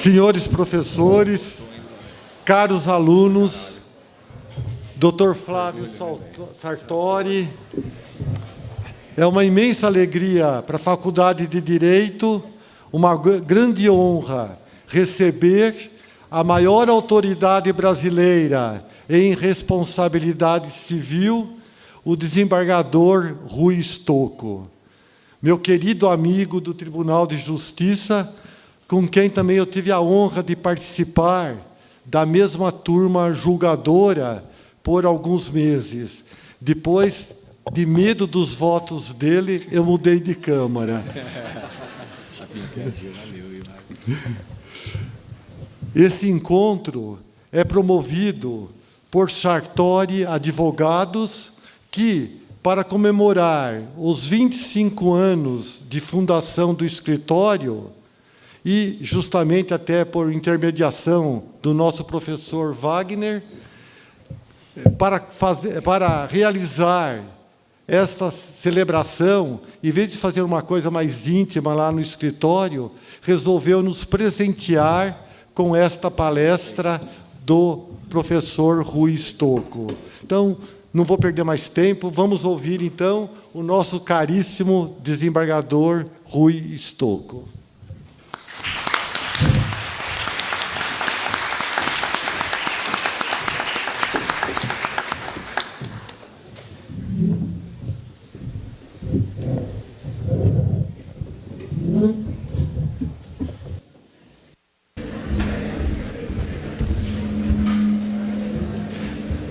senhores professores, caros alunos, Dr. Flávio Sartori, é uma imensa alegria para a Faculdade de Direito, uma grande honra receber a maior autoridade brasileira em responsabilidade civil, o desembargador Rui Stocco, meu querido amigo do Tribunal de Justiça, com quem também eu tive a honra de participar da mesma turma julgadora por alguns meses. Depois, de medo dos votos dele, eu mudei de Câmara. Esse encontro é promovido por Sartori Advogados, que, para comemorar os 25 anos de fundação do escritório, e justamente até por intermediação do nosso professor Wagner, para realizar esta celebração, em vez de fazer uma coisa mais íntima lá no escritório, resolveu nos presentear com esta palestra do professor Rui Stocco. Então, não vou perder mais tempo, vamos ouvir, então, o nosso caríssimo desembargador Rui Stocco.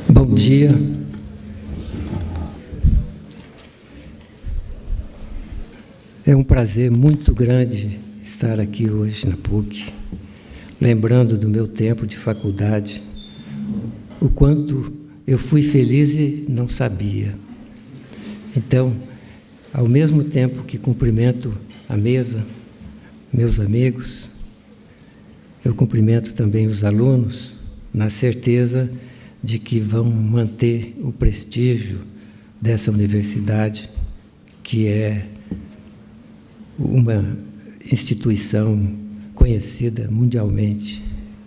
Bom dia. É um prazer muito grande estar aqui hoje na PUC, lembrando do meu tempo de faculdade, o quanto eu fui feliz e não sabia. Então, ao mesmo tempo que cumprimento a mesa, meus amigos, eu cumprimento também os alunos, na certeza de que vão manter o prestígio dessa universidade, que é uma instituição conhecida mundialmente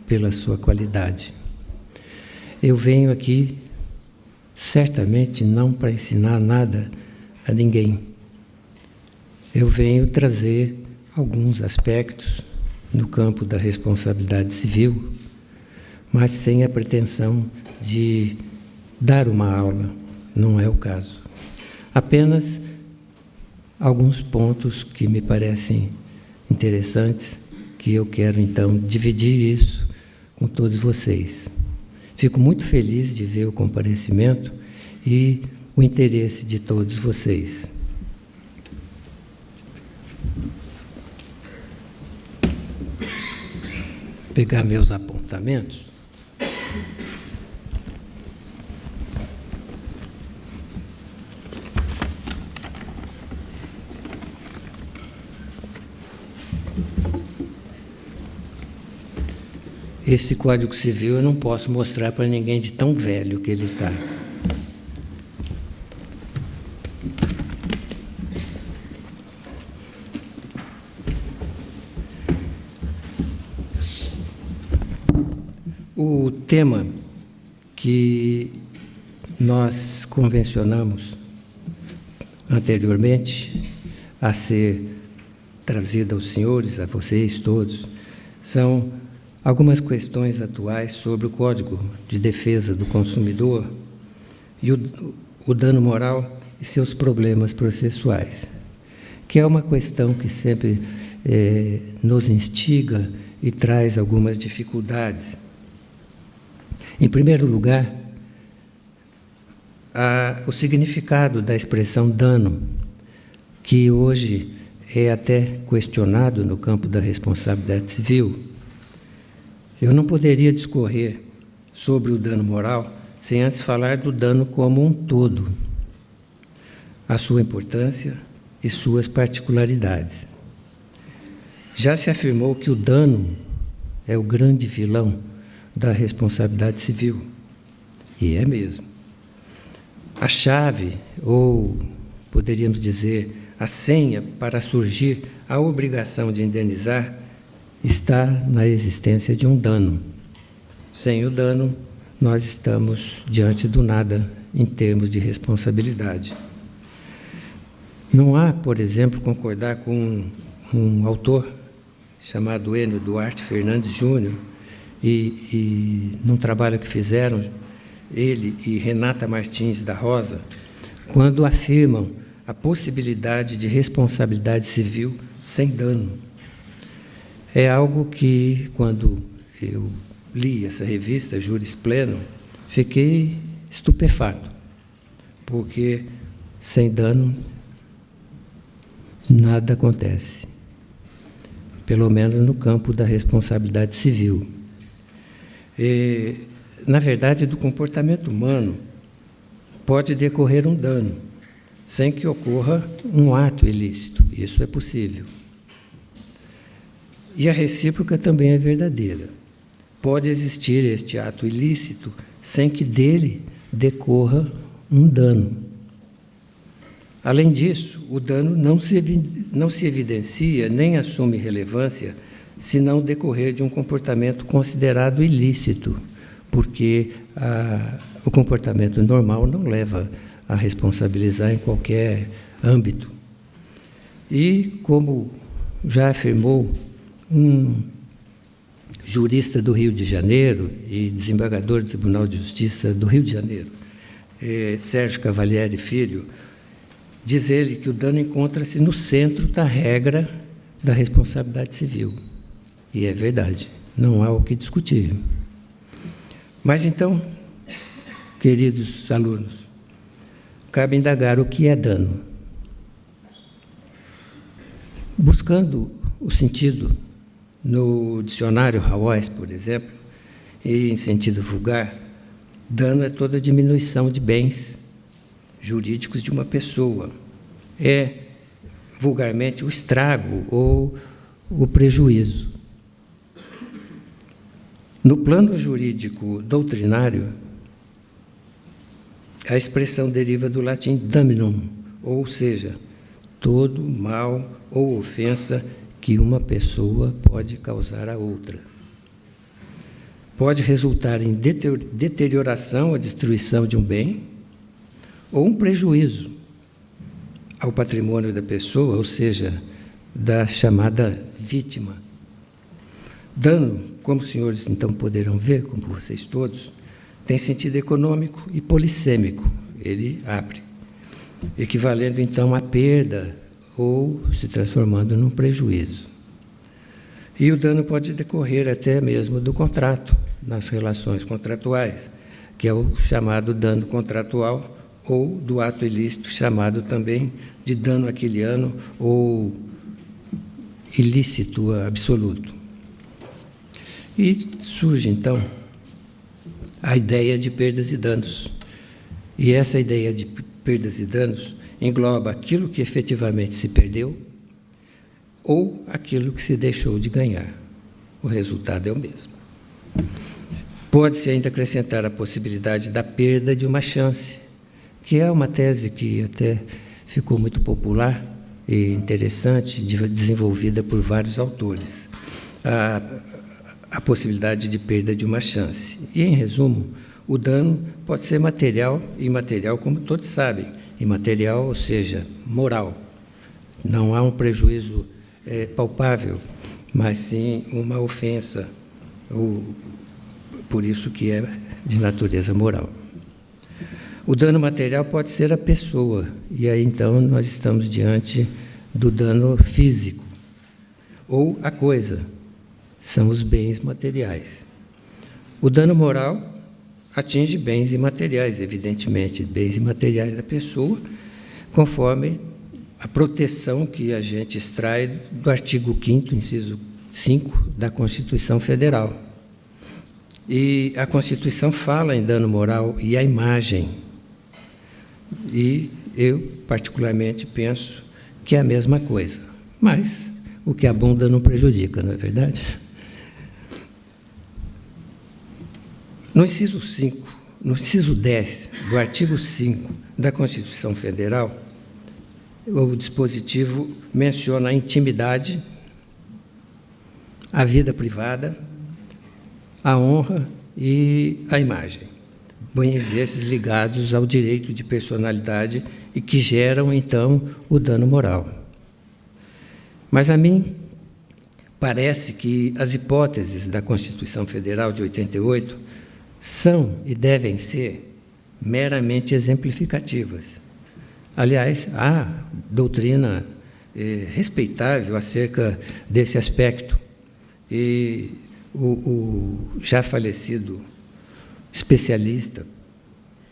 pela sua qualidade. Eu venho aqui, certamente, não para ensinar nada a ninguém. Eu venho trazer alguns aspectos no campo da responsabilidade civil, mas sem a pretensão de dar uma aula, não é o caso. Apenas alguns pontos que me parecem interessantes, que eu quero, então, dividir isso com todos vocês. Fico muito feliz de ver o comparecimento e o interesse de todos vocês. Pegar meus apontamentos. Esse Código Civil eu não posso mostrar para ninguém de tão velho que ele está. O tema que nós convencionamos anteriormente a ser trazido aos senhores, a vocês todos, são algumas questões atuais sobre o Código de Defesa do Consumidor e o dano moral e seus problemas processuais, que é uma questão que sempre nos instiga e traz algumas dificuldades. Em primeiro lugar, o significado da expressão dano, que hoje é até questionado no campo da responsabilidade civil. Eu não poderia discorrer sobre o dano moral sem antes falar do dano como um todo, a sua importância e suas particularidades. Já se afirmou que o dano é o grande vilão da responsabilidade civil, e é mesmo. A chave, ou poderíamos dizer, a senha para surgir a obrigação de indenizar está na existência de um dano. Sem o dano, nós estamos diante do nada em termos de responsabilidade. Não há, por exemplo, concordar com um autor chamado Enio Duarte Fernandes Júnior, e num trabalho que fizeram, ele e Renata Martins da Rosa, quando afirmam a possibilidade de responsabilidade civil sem dano. É algo que, quando eu li essa revista, Juris Pleno, fiquei estupefato, porque sem dano nada acontece, pelo menos no campo da responsabilidade civil. Na verdade, do comportamento humano pode decorrer um dano, sem que ocorra um ato ilícito. Isso é possível. E a recíproca também é verdadeira. Pode existir este ato ilícito sem que dele decorra um dano. Além disso, o dano não se evidencia nem assume relevância se não decorrer de um comportamento considerado ilícito, porque o comportamento normal não leva a responsabilizar em qualquer âmbito. E, como já afirmou um jurista do Rio de Janeiro e desembargador do Tribunal de Justiça do Rio de Janeiro, Sérgio Cavalieri Filho, diz ele que o dano encontra-se no centro da regra da responsabilidade civil. E é verdade, não há o que discutir. Mas então, queridos alunos, cabe indagar o que é dano. Buscando o sentido no dicionário Hawes, por exemplo, e em sentido vulgar, dano é toda diminuição de bens jurídicos de uma pessoa. É, vulgarmente, o estrago ou o prejuízo. No plano jurídico doutrinário, a expressão deriva do latim damnum, ou seja, todo mal ou ofensa que uma pessoa pode causar a outra. Pode resultar em deterioração ou destruição de um bem, ou um prejuízo ao patrimônio da pessoa, ou seja, da chamada vítima. Dano, como os senhores então poderão ver, como vocês todos, tem sentido econômico e polissêmico, ele abre, equivalendo então à perda ou se transformando num prejuízo. E o dano pode decorrer até mesmo do contrato, nas relações contratuais, que é o chamado dano contratual, ou do ato ilícito, chamado também de dano aquiliano ou ilícito absoluto. E surge, então, a ideia de perdas e danos. E essa ideia de perdas e danos engloba aquilo que efetivamente se perdeu ou aquilo que se deixou de ganhar. O resultado é o mesmo. Pode-se ainda acrescentar a possibilidade da perda de uma chance, que é uma tese que até ficou muito popular e interessante, desenvolvida por vários autores. A possibilidade de perda de uma chance. E, em resumo, o dano pode ser material e imaterial, como todos sabem. Imaterial, ou seja, moral. Não há um prejuízo palpável, mas sim uma ofensa, por isso que é de natureza moral. O dano material pode ser a pessoa, e aí, então, nós estamos diante do dano físico, ou a coisa, são os bens materiais. O dano moral atinge bens imateriais, evidentemente, bens imateriais da pessoa, conforme a proteção que a gente extrai do artigo 5º, inciso 5, da Constituição Federal. E a Constituição fala em dano moral e a imagem. E eu, particularmente, penso que é a mesma coisa. Mas o que abunda não prejudica, não é verdade? No inciso 5, no inciso 10 do artigo 5 da Constituição Federal, o dispositivo menciona a intimidade, a vida privada, a honra e a imagem. Bens esses ligados ao direito de personalidade e que geram, então, o dano moral. Mas a mim parece que as hipóteses da Constituição Federal de 88 são e devem ser meramente exemplificativas. Aliás, há doutrina respeitável acerca desse aspecto. E o já falecido especialista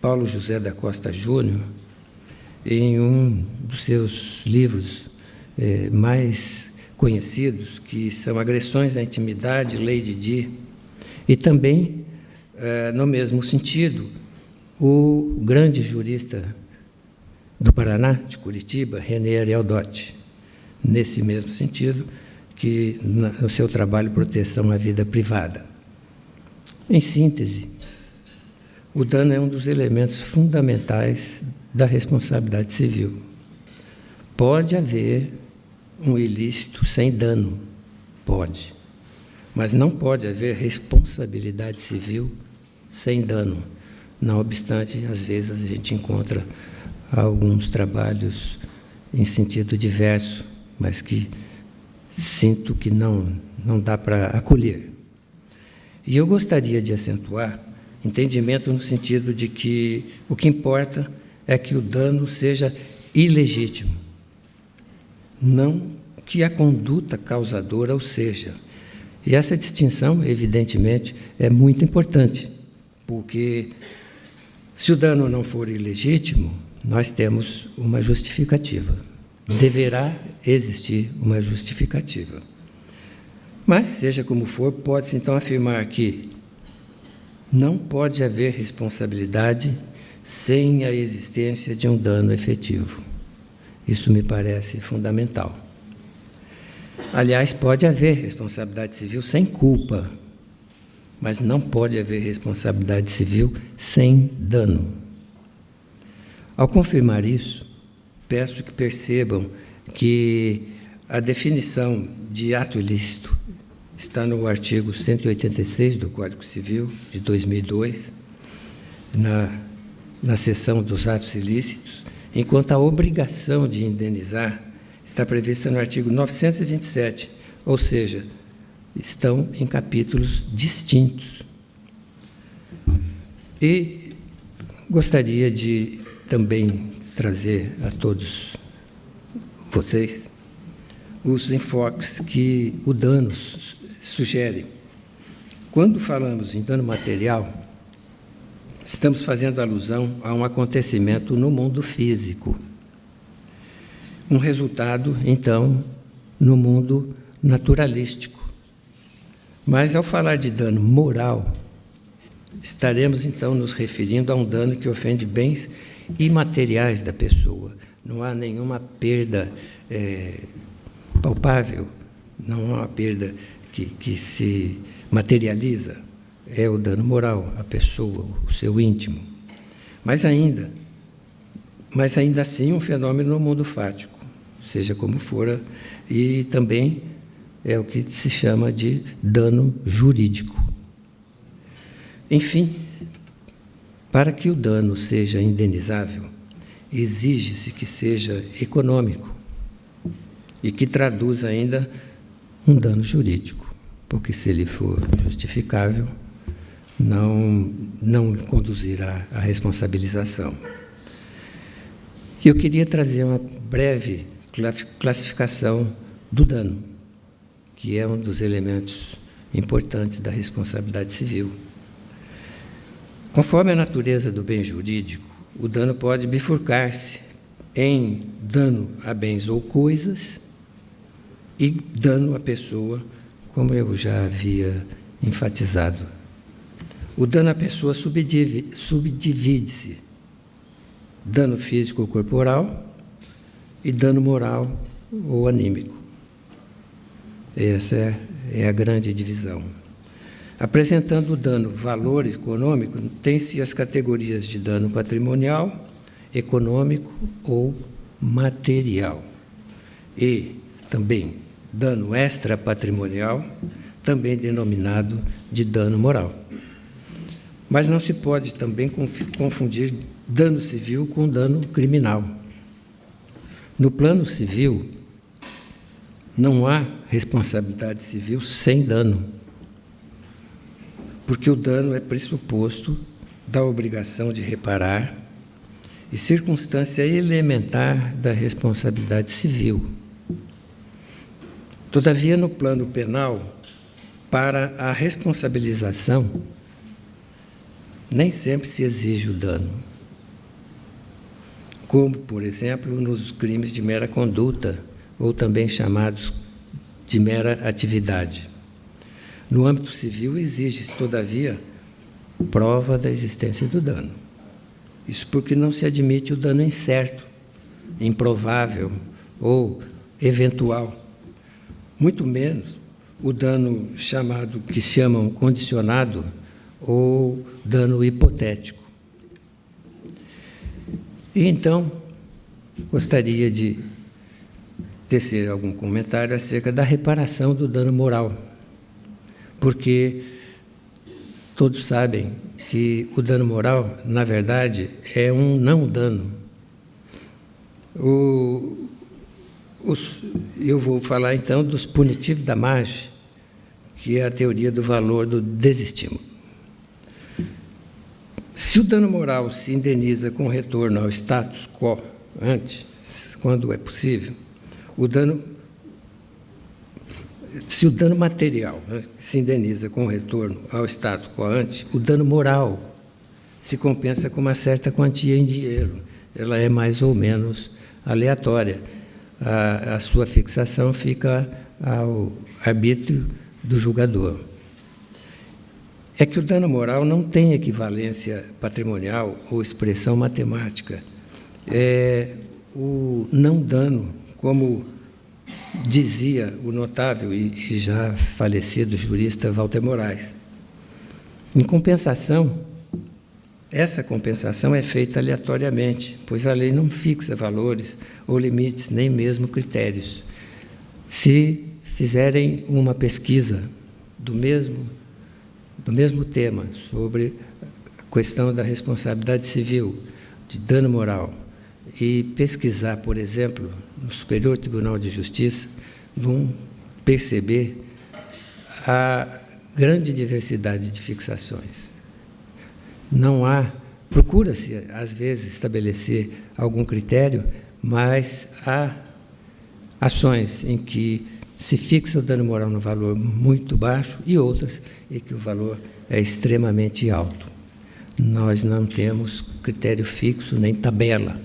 Paulo José da Costa Júnior, em um dos seus livros mais conhecidos, que são Agressões à Intimidade, Lei de Di, e também, no mesmo sentido, o grande jurista do Paraná, de Curitiba, René Ariel Dotti, nesse mesmo sentido, que no seu trabalho Proteção à Vida Privada. Em síntese, o dano é um dos elementos fundamentais da responsabilidade civil. Pode haver um ilícito sem dano, pode, mas não pode haver responsabilidade civil sem dano. Não obstante, às vezes a gente encontra alguns trabalhos em sentido diverso, mas que sinto que não dá para acolher. E eu gostaria de acentuar entendimento no sentido de que o que importa é que o dano seja ilegítimo, não que a conduta causadora o seja. E essa distinção, evidentemente, é muito importante, porque se o dano não for ilegítimo, nós temos uma justificativa. Deverá existir uma justificativa. Mas, seja como for, pode-se então afirmar que não pode haver responsabilidade sem a existência de um dano efetivo. Isso me parece fundamental. Aliás, pode haver responsabilidade civil sem culpa, mas não pode haver responsabilidade civil sem dano. Ao confirmar isso, peço que percebam que a definição de ato ilícito está no artigo 186 do Código Civil, de 2002, na seção dos atos ilícitos, enquanto a obrigação de indenizar está prevista no artigo 927, ou seja, estão em capítulos distintos. E gostaria de também trazer a todos vocês os enfoques que o dano sugere. Quando falamos em dano material, estamos fazendo alusão a um acontecimento no mundo físico. Um resultado, então, no mundo naturalístico. Mas, ao falar de dano moral, estaremos, então, nos referindo a um dano que ofende bens imateriais da pessoa. Não há nenhuma perda palpável, não há uma perda que se materializa. É o dano moral, a pessoa, o seu íntimo. Mas ainda assim, um fenômeno no mundo fático, seja como for, e também é o que se chama de dano jurídico. Enfim, para que o dano seja indenizável, exige-se que seja econômico e que traduza ainda um dano jurídico, porque se ele for justificável, não conduzirá à responsabilização. Eu queria trazer uma breve classificação do dano, que é um dos elementos importantes da responsabilidade civil. Conforme a natureza do bem jurídico, o dano pode bifurcar-se em dano a bens ou coisas e dano à pessoa, como eu já havia enfatizado. O dano à pessoa subdivide-se: dano físico ou corporal e dano moral ou anímico. Essa é a grande divisão. Apresentando o dano valor econômico, tem-se as categorias de dano patrimonial, econômico ou material. E também dano extrapatrimonial, também denominado de dano moral. Mas não se pode também confundir dano civil com dano criminal. No plano civil, não há responsabilidade civil sem dano, porque o dano é pressuposto da obrigação de reparar e circunstância elementar da responsabilidade civil. Todavia, no plano penal, para a responsabilização, nem sempre se exige o dano, como, por exemplo, nos crimes de mera conduta, ou também chamados de mera atividade. No âmbito civil, exige-se, todavia, prova da existência do dano. Isso porque não se admite o dano incerto, improvável ou eventual, muito menos o dano chamado, que chamam condicionado, ou dano hipotético. E então, gostaria de tecer algum comentário acerca da reparação do dano moral, porque todos sabem que o dano moral, na verdade, é um não dano. Eu vou falar, então, dos punitivos da margem, que é a teoria do valor do desestímulo. Se o dano moral se indeniza com retorno ao status quo ante, quando é possível, se o dano material, né, se indeniza com retorno ao status quo ante, o dano moral se compensa com uma certa quantia em dinheiro. Ela é mais ou menos aleatória. A sua fixação fica ao arbítrio do julgador. É que o dano moral não tem equivalência patrimonial ou expressão matemática. O não dano, como dizia o notável e já falecido jurista Walter Moraes. Em compensação, essa compensação é feita aleatoriamente, pois a lei não fixa valores ou limites, nem mesmo critérios. Se fizerem uma pesquisa do mesmo tema, sobre a questão da responsabilidade civil, de dano moral, e pesquisar, por exemplo, no Superior Tribunal de Justiça, vão perceber a grande diversidade de fixações. Não há, procura-se, às vezes, estabelecer algum critério, mas há ações em que se fixa o dano moral no valor muito baixo e outras em que o valor é extremamente alto. Nós não temos critério fixo nem tabela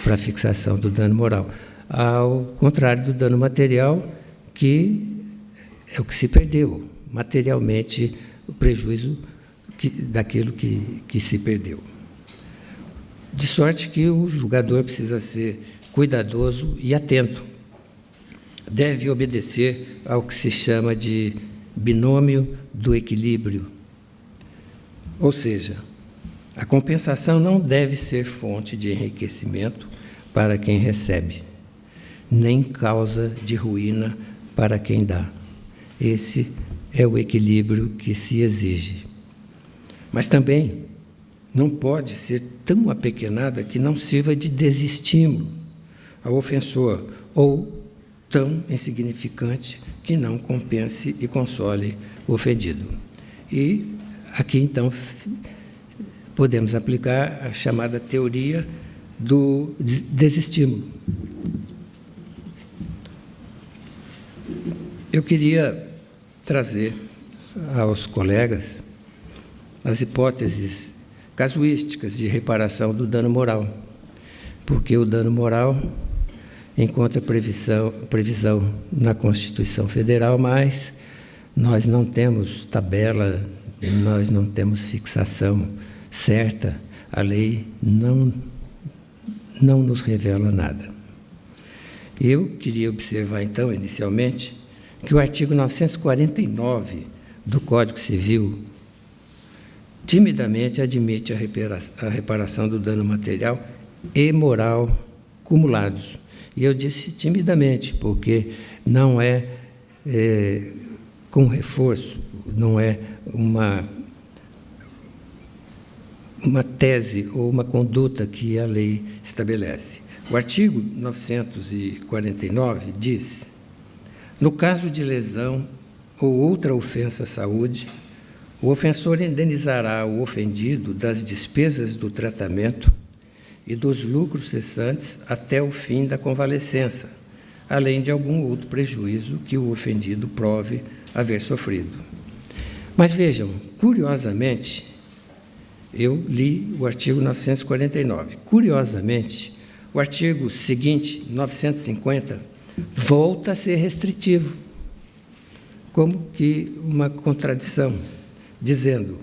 para a fixação do dano moral, ao contrário do dano material, que é o que se perdeu, materialmente, o prejuízo daquilo que se perdeu. De sorte que o julgador precisa ser cuidadoso e atento. Deve obedecer ao que se chama de binômio do equilíbrio. Ou seja, a compensação não deve ser fonte de enriquecimento para quem recebe, nem causa de ruína para quem dá. Esse é o equilíbrio que se exige. Mas também não pode ser tão apequenada que não sirva de desestímulo ao ofensor, ou tão insignificante que não compense e console o ofendido. E aqui, então, podemos aplicar a chamada teoria do desestímulo. Eu queria trazer aos colegas as hipóteses casuísticas de reparação do dano moral, porque o dano moral encontra previsão na Constituição Federal, mas nós não temos tabela, nós não temos fixação certa, a lei não nos revela nada. Eu queria observar, então, inicialmente, que o artigo 949 do Código Civil timidamente admite a reparação do dano material e moral cumulados. E eu disse timidamente, porque não é com reforço, não é uma tese ou uma conduta que a lei estabelece. O artigo 949 diz: no caso de lesão ou outra ofensa à saúde, o ofensor indenizará o ofendido das despesas do tratamento e dos lucros cessantes até o fim da convalescença, além de algum outro prejuízo que o ofendido prove haver sofrido. Mas vejam, curiosamente, eu li o artigo 949. Curiosamente, o artigo seguinte, 950, volta a ser restritivo, como que uma contradição, dizendo: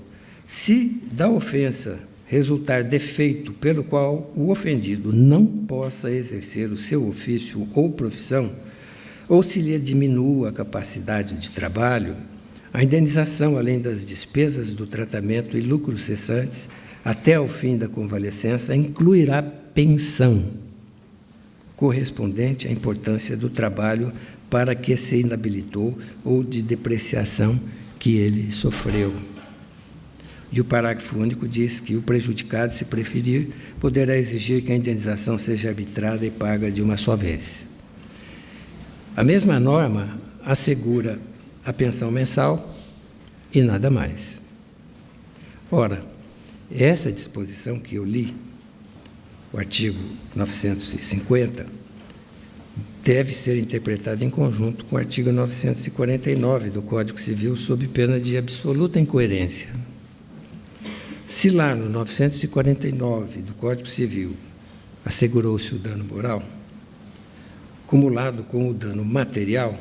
se da ofensa resultar defeito pelo qual o ofendido não possa exercer o seu ofício ou profissão, ou se lhe diminua a capacidade de trabalho, a indenização, além das despesas do tratamento e lucros cessantes, até o fim da convalescença, incluirá pensão correspondente à importância do trabalho para que se inabilitou ou de depreciação que ele sofreu. E o parágrafo único diz que o prejudicado, se preferir, poderá exigir que a indenização seja arbitrada e paga de uma só vez. A mesma norma assegura a pensão mensal e nada mais. Ora, essa disposição que eu li, o artigo 950, deve ser interpretada em conjunto com o artigo 949 do Código Civil, sob pena de absoluta incoerência. Se lá no 949 do Código Civil assegurou-se o dano moral, cumulado com o dano material,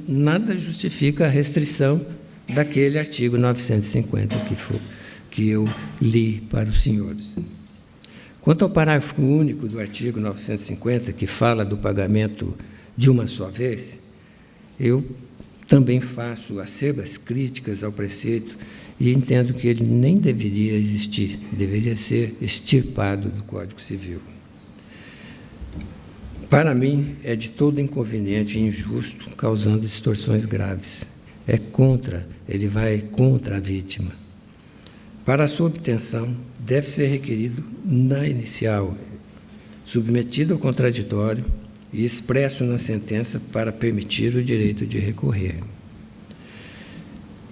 nada justifica a restrição daquele artigo 950 que eu li para os senhores. Quanto ao parágrafo único do artigo 950, que fala do pagamento de uma só vez, eu também faço acerbas críticas ao preceito e entendo que ele nem deveria existir, deveria ser extirpado do Código Civil. Para mim, é de todo inconveniente e injusto, causando distorções graves. Ele vai contra a vítima. Para a sua obtenção, deve ser requerido na inicial, submetido ao contraditório e expresso na sentença para permitir o direito de recorrer.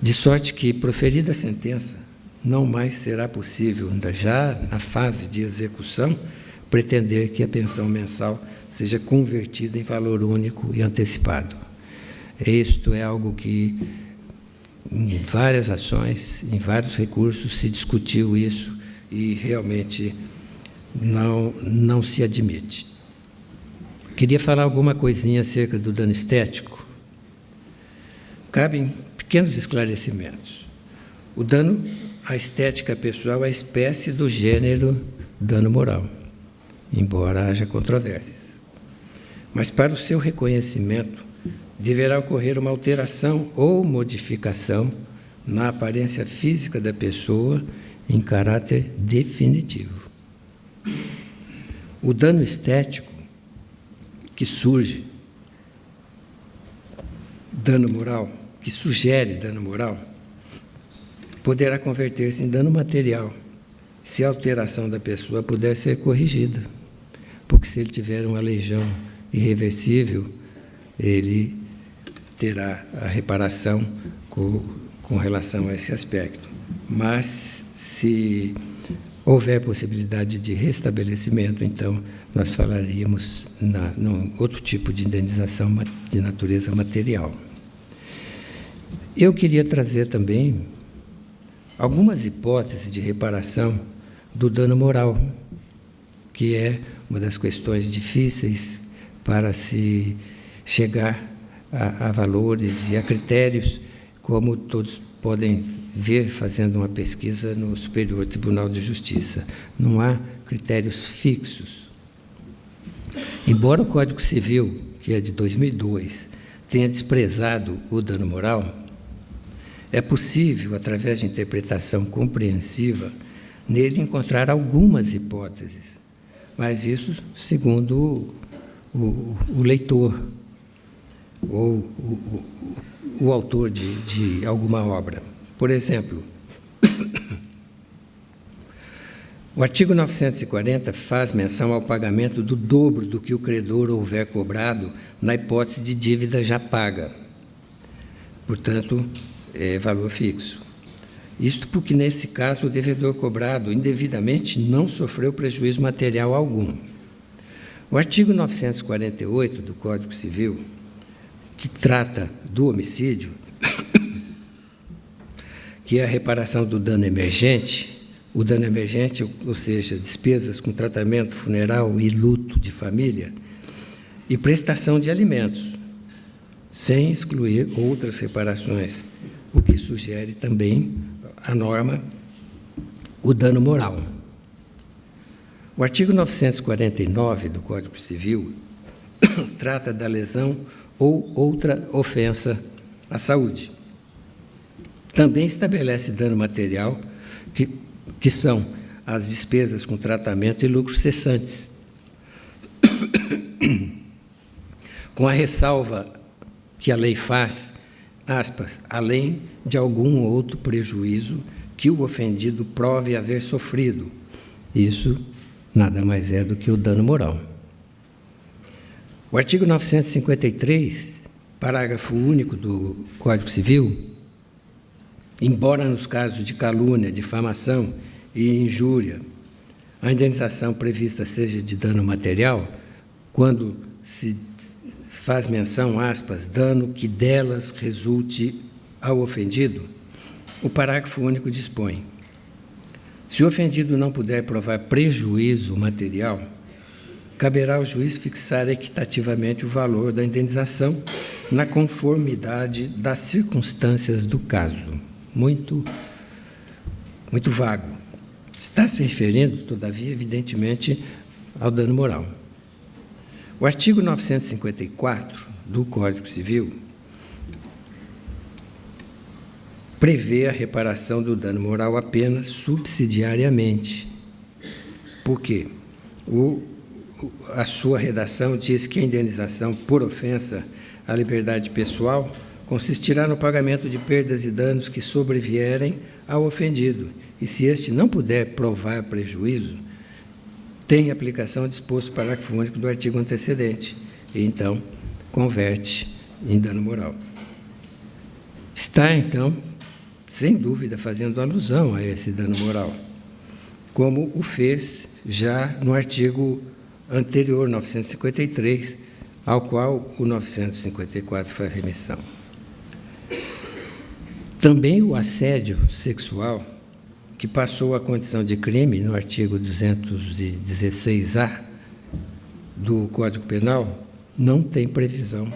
De sorte que, proferida a sentença, não mais será possível, já na fase de execução, pretender que a pensão mensal seja convertida em valor único e antecipado. Isto é algo que, em várias ações, em vários recursos, se discutiu isso e realmente não se admite. Queria falar alguma coisinha acerca do dano estético. Cabem pequenos esclarecimentos. O dano à estética pessoal é a espécie do gênero dano moral, embora haja controvérsias. Mas, para o seu reconhecimento, deverá ocorrer uma alteração ou modificação na aparência física da pessoa em caráter definitivo. O dano estético que surge, dano moral, que sugere dano moral, poderá converter-se em dano material, se a alteração da pessoa puder ser corrigida, porque se ele tiver uma lesão irreversível, ele terá a reparação com relação a esse aspecto. Mas, se houver possibilidade de restabelecimento, então nós falaríamos num outro tipo de indenização de natureza material. Eu queria trazer também algumas hipóteses de reparação do dano moral, que é uma das questões difíceis para se chegar a valores e a critérios, como todos podem ver fazendo uma pesquisa no Superior Tribunal de Justiça. Não há critérios fixos. Embora o Código Civil, que é de 2002, tenha desprezado o dano moral, é possível, através de interpretação compreensiva, nele encontrar algumas hipóteses, mas isso segundo o leitor, ou o autor de alguma obra. Por exemplo, o artigo 940 faz menção ao pagamento do dobro do que o credor houver cobrado na hipótese de dívida já paga. Portanto, é valor fixo. Isto porque, nesse caso, o devedor cobrado indevidamente não sofreu prejuízo material algum. O artigo 948 do Código Civil, que trata do homicídio, que é a reparação do dano emergente, o dano emergente, ou seja, despesas com tratamento funeral e luto de família, e prestação de alimentos, sem excluir outras reparações, o que sugere também a norma o dano moral. O artigo 949 do Código Civil trata da lesão ou outra ofensa à saúde. Também estabelece dano material, que são as despesas com tratamento e lucros cessantes, com a ressalva que a lei faz, aspas, além de algum outro prejuízo que o ofendido prove haver sofrido. Isso nada mais é do que o dano moral. O artigo 953, parágrafo único do Código Civil, embora nos casos de calúnia, difamação e injúria, a indenização prevista seja de dano material, quando se faz menção, aspas, dano que delas resulte ao ofendido, o parágrafo único dispõe: se o ofendido não puder provar prejuízo material, caberá ao juiz fixar equitativamente o valor da indenização na conformidade das circunstâncias do caso. Muito vago. Está se referindo, todavia, evidentemente, ao dano moral. O artigo 954 do Código Civil prevê a reparação do dano moral apenas subsidiariamente. Por quê? A sua redação diz que a indenização por ofensa à liberdade pessoal consistirá no pagamento de perdas e danos que sobrevierem ao ofendido, e se este não puder provar prejuízo, tem aplicação o disposto parágrafo único do artigo antecedente, e então converte em dano moral. Está, então, sem dúvida, fazendo alusão a esse dano moral, como o fez já no artigo anterior, 953, ao qual o 954 faz remissão. Também o assédio sexual, que passou a condição de crime no artigo 216-A do Código Penal, não tem previsão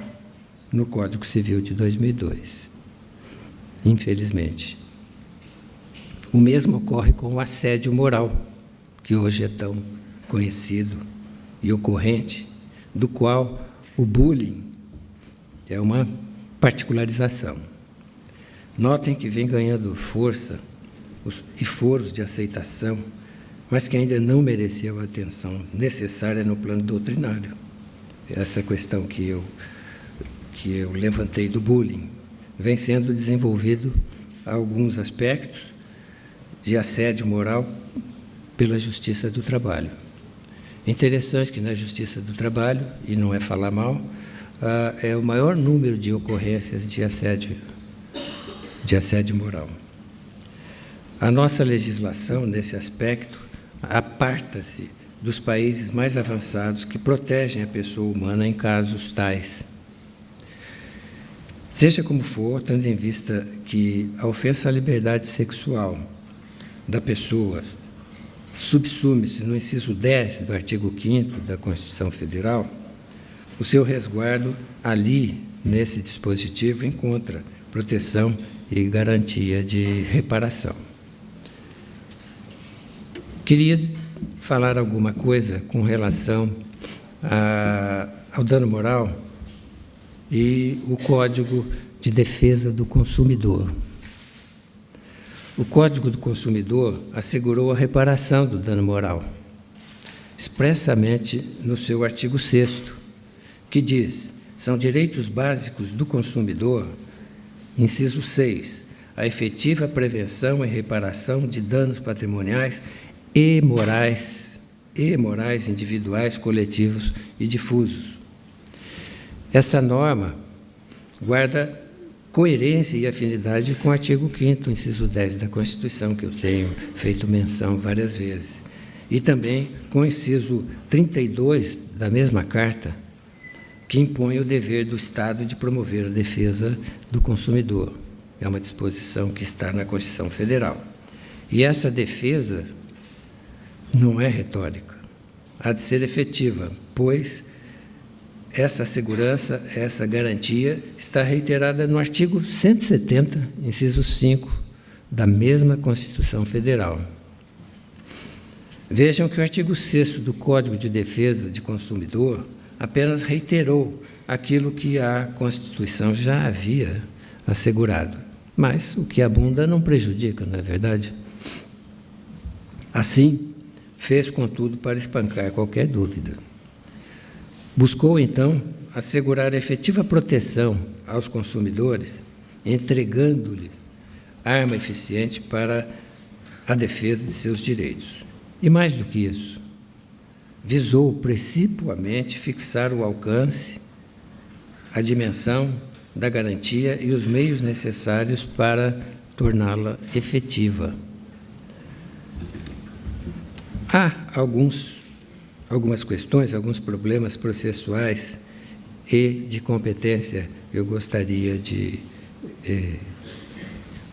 no Código Civil de 2002, infelizmente. O mesmo ocorre com o assédio moral, que hoje é tão conhecido e ocorrente, do qual o bullying é uma particularização. Notem que vem ganhando força e foros de aceitação, mas que ainda não mereceu a atenção necessária no plano doutrinário. Essa questão que eu levantei do bullying vem sendo desenvolvido alguns aspectos de assédio moral pela Justiça do Trabalho. Interessante que na Justiça do Trabalho, e não é falar mal, é o maior número de ocorrências de assédio moral. A nossa legislação, nesse aspecto, aparta-se dos países mais avançados que protegem a pessoa humana em casos tais. Seja como for, tendo em vista que a ofensa à liberdade sexual da pessoa subsume-se no inciso 10 do artigo 5º da Constituição Federal, o seu resguardo ali, nesse dispositivo, encontra proteção e garantia de reparação. Queria falar alguma coisa com relação ao dano moral e o Código de Defesa do Consumidor. O Código do Consumidor assegurou a reparação do dano moral, expressamente no seu artigo 6º, que diz: são direitos básicos do consumidor Inciso 6. A efetiva prevenção e reparação de danos patrimoniais e morais individuais, coletivos e difusos. Essa norma guarda coerência e afinidade com o artigo 5º, inciso 10 da Constituição, que eu tenho feito menção várias vezes, e também com o inciso 32 da mesma Carta, que impõe o dever do Estado de promover a defesa do consumidor. É uma disposição que está na Constituição Federal. E essa defesa não é retórica, há de ser efetiva, pois essa segurança, essa garantia está reiterada no artigo 170, inciso 5, da mesma Constituição Federal. Vejam que o artigo 6º do Código de Defesa do Consumidor apenas reiterou aquilo que a Constituição já havia assegurado. Mas o que abunda não prejudica, não é verdade? Assim, fez, contudo, para espancar qualquer dúvida. Buscou, então, assegurar efetiva proteção aos consumidores, entregando-lhe arma eficiente para a defesa de seus direitos. E mais do que isso, visou principalmente fixar o alcance, a dimensão da garantia e os meios necessários para torná-la efetiva. Há algumas questões, alguns problemas processuais e de competência que eu gostaria de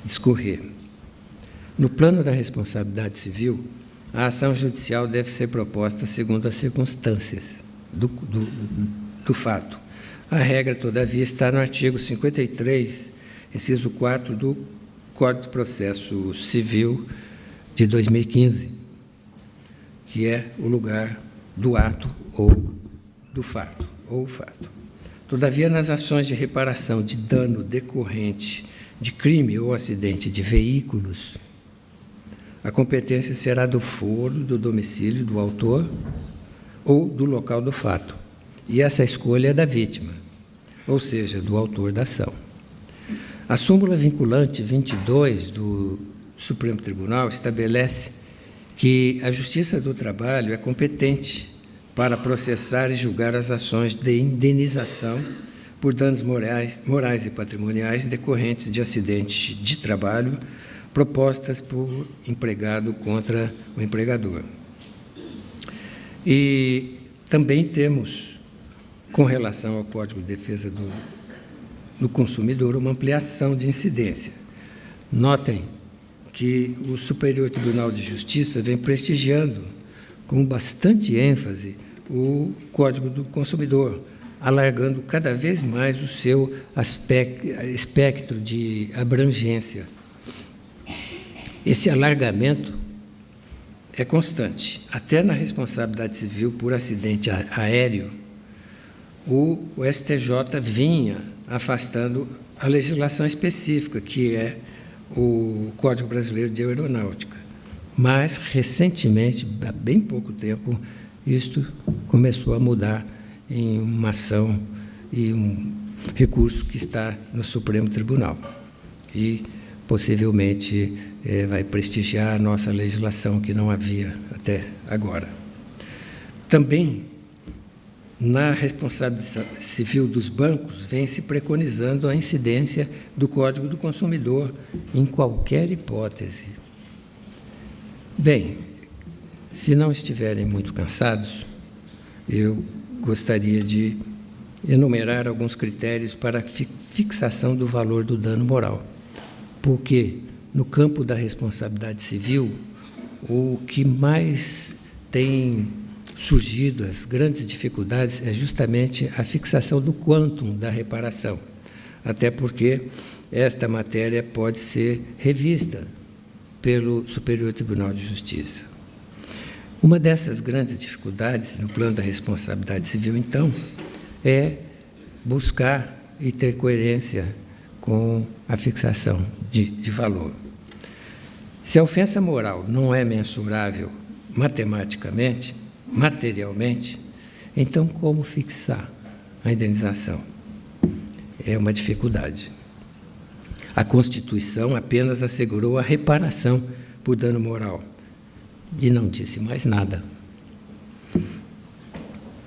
discorrer. No plano da responsabilidade civil, a ação judicial deve ser proposta segundo as circunstâncias do fato. A regra, todavia, está no artigo 53, inciso 4 do Código de Processo Civil de 2015, que é o lugar do ato ou do fato, ou o fato. Todavia, nas ações de reparação de dano decorrente de crime ou acidente de veículos, a competência será do foro, do domicílio do autor ou do local do fato. E essa escolha é da vítima, ou seja, do autor da ação. A súmula vinculante 22 do Supremo Tribunal estabelece que a Justiça do Trabalho é competente para processar e julgar as ações de indenização por danos morais e patrimoniais decorrentes de acidentes de trabalho propostas por empregado contra o empregador. E também temos, com relação ao Código de Defesa do Consumidor, uma ampliação de incidência. Notem que o Superior Tribunal de Justiça vem prestigiando com bastante ênfase o Código do Consumidor, alargando cada vez mais o seu espectro de abrangência. Esse alargamento é constante. Até na responsabilidade civil por acidente aéreo, o STJ vinha afastando a legislação específica, que é o Código Brasileiro de Aeronáutica. Mas, recentemente, há bem pouco tempo, isto começou a mudar em uma ação e um recurso que está no Supremo Tribunal. E, possivelmente, vai prestigiar a nossa legislação, que não havia até agora. Também, na responsabilidade civil dos bancos, vem se preconizando a incidência do Código do Consumidor em qualquer hipótese. Bem, se não estiverem muito cansados, eu gostaria de enumerar alguns critérios para a fixação do valor do dano moral, porque no campo da responsabilidade civil, o que mais tem surgido, as grandes dificuldades, é justamente a fixação do quantum da reparação, até porque esta matéria pode ser revista pelo Superior Tribunal de Justiça. Uma dessas grandes dificuldades no plano da responsabilidade civil, então, é buscar e ter coerência com a fixação de valor. Se a ofensa moral não é mensurável matematicamente, materialmente, então como fixar a indenização? É uma dificuldade. A Constituição apenas assegurou a reparação por dano moral e não disse mais nada.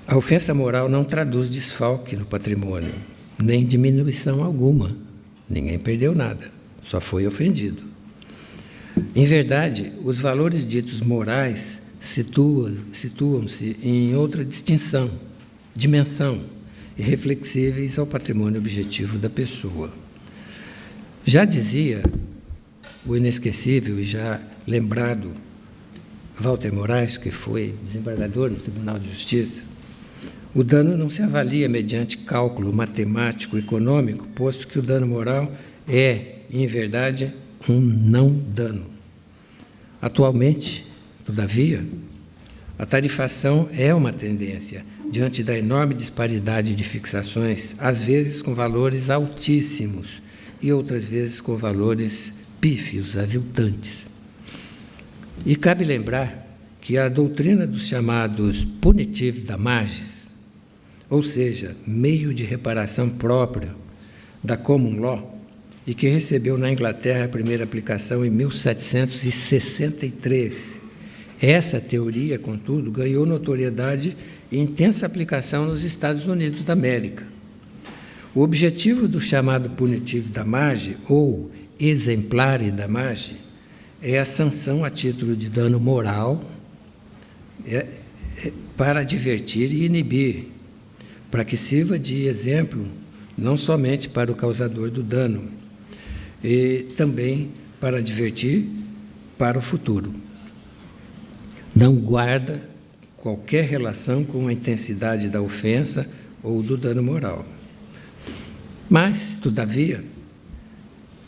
A ofensa moral não traduz desfalque no patrimônio, nem diminuição alguma. Ninguém perdeu nada, só foi ofendido. Em verdade, os valores ditos morais situam-se em outra dimensão, irreflexíveis ao patrimônio objetivo da pessoa. Já dizia o inesquecível e já lembrado Walter Moraes, que foi desembargador no Tribunal de Justiça, o dano não se avalia mediante cálculo matemático econômico, posto que o dano moral é, em verdade, um não dano. Atualmente, todavia, a tarifação é uma tendência, diante da enorme disparidade de fixações, às vezes com valores altíssimos e outras vezes com valores pífios, aviltantes. E cabe lembrar que a doutrina dos chamados punitive damages, ou seja, meio de reparação próprio da common law, e que recebeu na Inglaterra a primeira aplicação em 1763. Essa teoria, contudo, ganhou notoriedade e intensa aplicação nos Estados Unidos da América. O objetivo do chamado punitive damage, ou exemplare damage, é a sanção a título de dano moral para advertir e inibir, para que sirva de exemplo não somente para o causador do dano, e também para advertir para o futuro. Não guarda qualquer relação com a intensidade da ofensa ou do dano moral. Mas, todavia,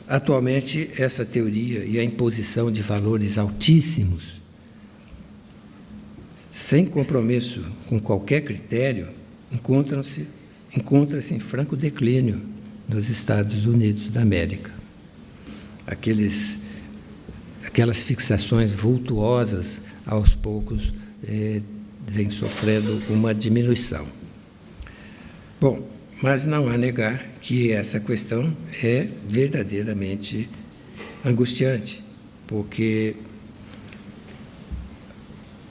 atualmente essa teoria e a imposição de valores altíssimos, sem compromisso com qualquer critério, encontra-se em franco declínio nos Estados Unidos da América. Aquelas fixações vultuosas, aos poucos, vêm sofrendo uma diminuição. Bom, mas não há negar que essa questão é verdadeiramente angustiante, porque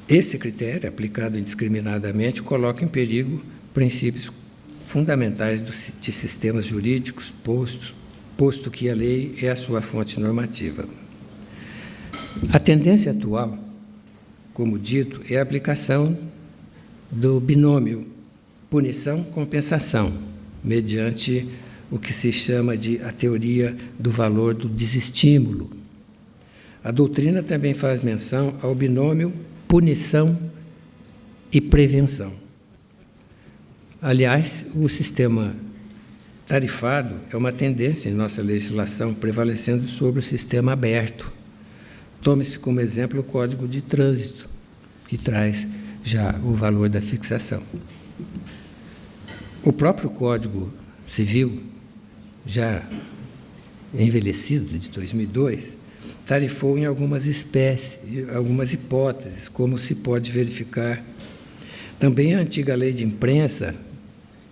esse critério, aplicado indiscriminadamente, coloca em perigo princípios fundamentais de sistemas jurídicos, posto que a lei é a sua fonte normativa. A tendência atual, como dito, é a aplicação do binômio punição-compensação, mediante o que se chama de a teoria do valor do desestímulo. A doutrina também faz menção ao binômio punição e prevenção. Aliás, o sistema tarifado é uma tendência em nossa legislação, prevalecendo sobre o sistema aberto. Tome-se como exemplo o Código de Trânsito, que traz já o valor da fixação. O próprio Código Civil, já envelhecido, de 2002, tarifou em algumas hipóteses, como se pode verificar. Também a antiga lei de imprensa,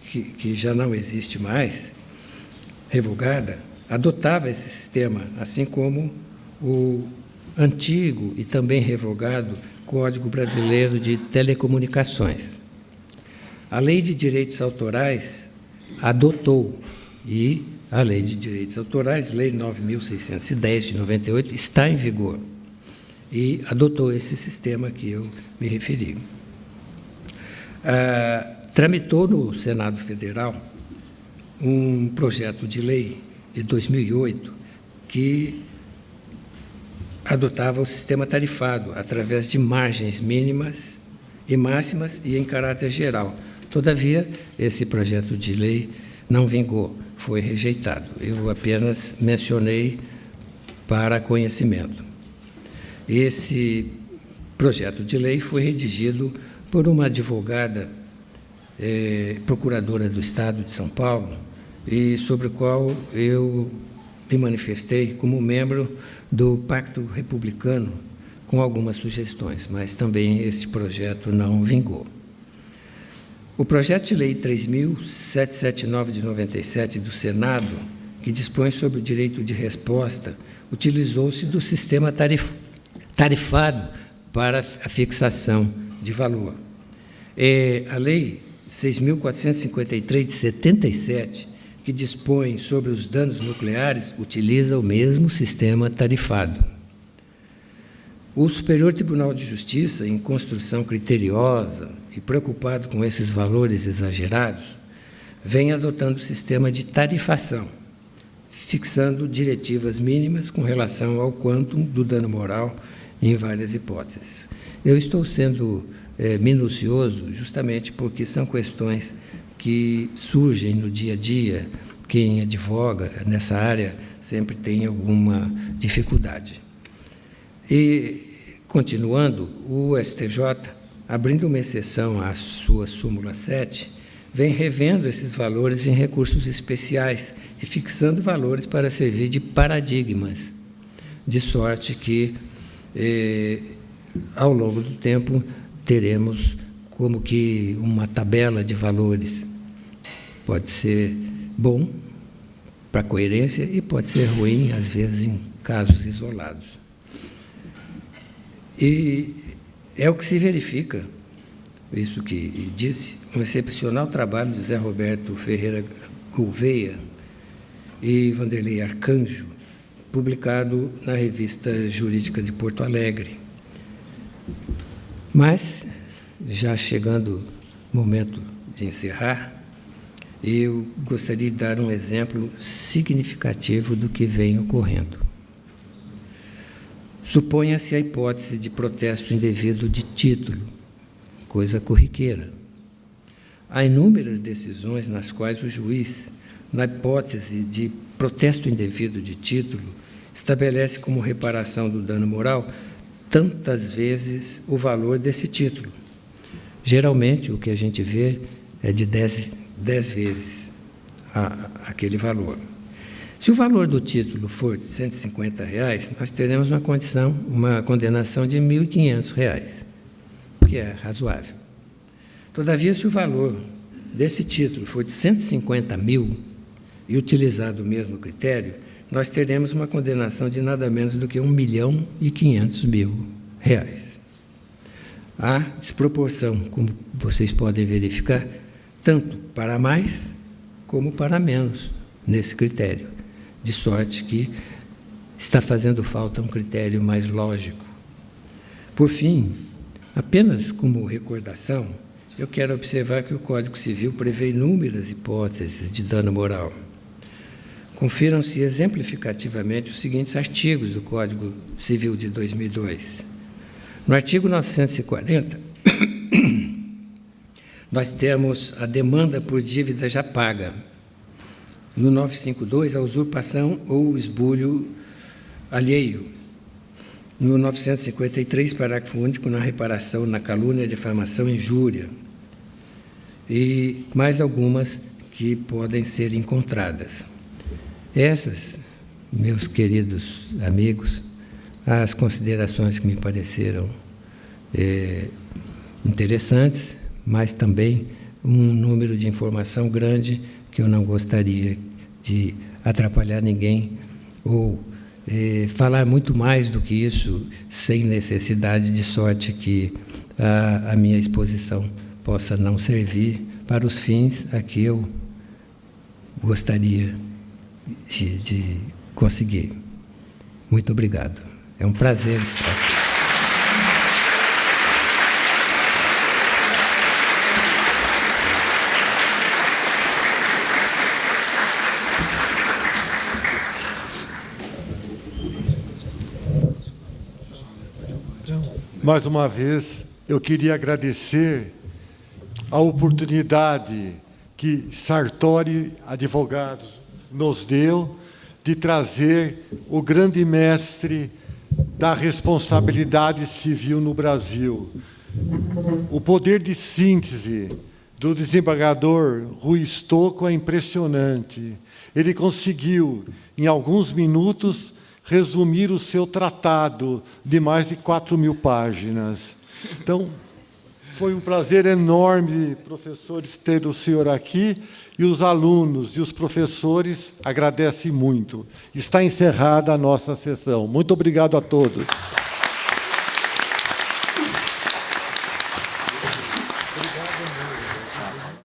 que já não existe mais, revogada, adotava esse sistema, assim como o antigo e também revogado Código Brasileiro de Telecomunicações. A Lei de Direitos Autorais adotou, e a Lei de Direitos Autorais, Lei 9.610, de 98, está em vigor, e adotou esse sistema que eu me referi. Tramitou no Senado Federal um projeto de lei de 2008 que adotava o sistema tarifado através de margens mínimas e máximas e em caráter geral. Todavia, esse projeto de lei não vingou, foi rejeitado. Eu apenas mencionei para conhecimento. Esse projeto de lei foi redigido por uma advogada procuradora do Estado de São Paulo, e sobre o qual eu me manifestei como membro do Pacto Republicano, com algumas sugestões, mas também este projeto não vingou. O projeto de lei 3.779 de 97 do Senado que dispõe sobre o direito de resposta, utilizou-se do sistema tarifado para a fixação de valor. A Lei 6.453, de 77, que dispõe sobre os danos nucleares, utiliza o mesmo sistema tarifado. O Superior Tribunal de Justiça, em construção criteriosa e preocupado com esses valores exagerados, vem adotando o sistema de tarifação, fixando diretivas mínimas com relação ao quantum do dano moral em várias hipóteses. Eu estou sendo minucioso justamente porque são questões que surgem no dia a dia. Quem advoga nessa área sempre tem alguma dificuldade. E, continuando, o STJ, abrindo uma exceção à sua súmula 7, vem revendo esses valores em recursos especiais e fixando valores para servir de paradigmas, de sorte que, ao longo do tempo, teremos como que uma tabela de valores. Pode ser bom para a coerência e pode ser ruim, às vezes, em casos isolados. E é o que se verifica, isso que disse, um excepcional trabalho de Zé Roberto Ferreira Gouveia e Vanderlei Arcanjo, publicado na Revista Jurídica de Porto Alegre. Mas, já chegando o momento de encerrar, eu gostaria de dar um exemplo significativo do que vem ocorrendo. Suponha-se a hipótese de protesto indevido de título, coisa corriqueira. Há inúmeras decisões nas quais o juiz, na hipótese de protesto indevido de título, estabelece como reparação do dano moral tantas vezes o valor desse título. Geralmente, o que a gente vê é de 10 vezes aquele valor. Se o valor do título for de R$ 150, nós teremos uma condenação de R$ 1.500, que é razoável. Todavia, se o valor desse título for de R$ 150 mil e utilizado o mesmo critério, nós teremos uma condenação de nada menos do que R$ 1.500.000. Há desproporção, como vocês podem verificar, tanto para mais como para menos nesse critério, de sorte que está fazendo falta um critério mais lógico. Por fim, apenas como recordação, eu quero observar que o Código Civil prevê inúmeras hipóteses de dano moral. Confiram-se exemplificativamente os seguintes artigos do Código Civil de 2002. No artigo 940, nós temos a demanda por dívida já paga. No 952, a usurpação ou esbulho alheio. No 953, parágrafo único, na reparação, na calúnia, difamação e injúria. E mais algumas que podem ser encontradas. Essas, meus queridos amigos, as considerações que me pareceram interessantes, mas também um número de informação grande que eu não gostaria de atrapalhar ninguém ou falar muito mais do que isso sem necessidade, de sorte que a minha exposição possa não servir para os fins a que eu gostaria de conseguir. Muito obrigado. É um prazer estar aqui. Mais uma vez, eu queria agradecer a oportunidade que Sartori Advogados nos deu de trazer o grande mestre da responsabilidade civil no Brasil. O poder de síntese do desembargador Rui Stocco é impressionante. Ele conseguiu, em alguns minutos, resumir o seu tratado de mais de 4.000 páginas. Então, Foi um prazer enorme, professores, ter o senhor aqui, e os alunos e os professores agradecem muito. Está encerrada a nossa sessão. Muito obrigado a todos.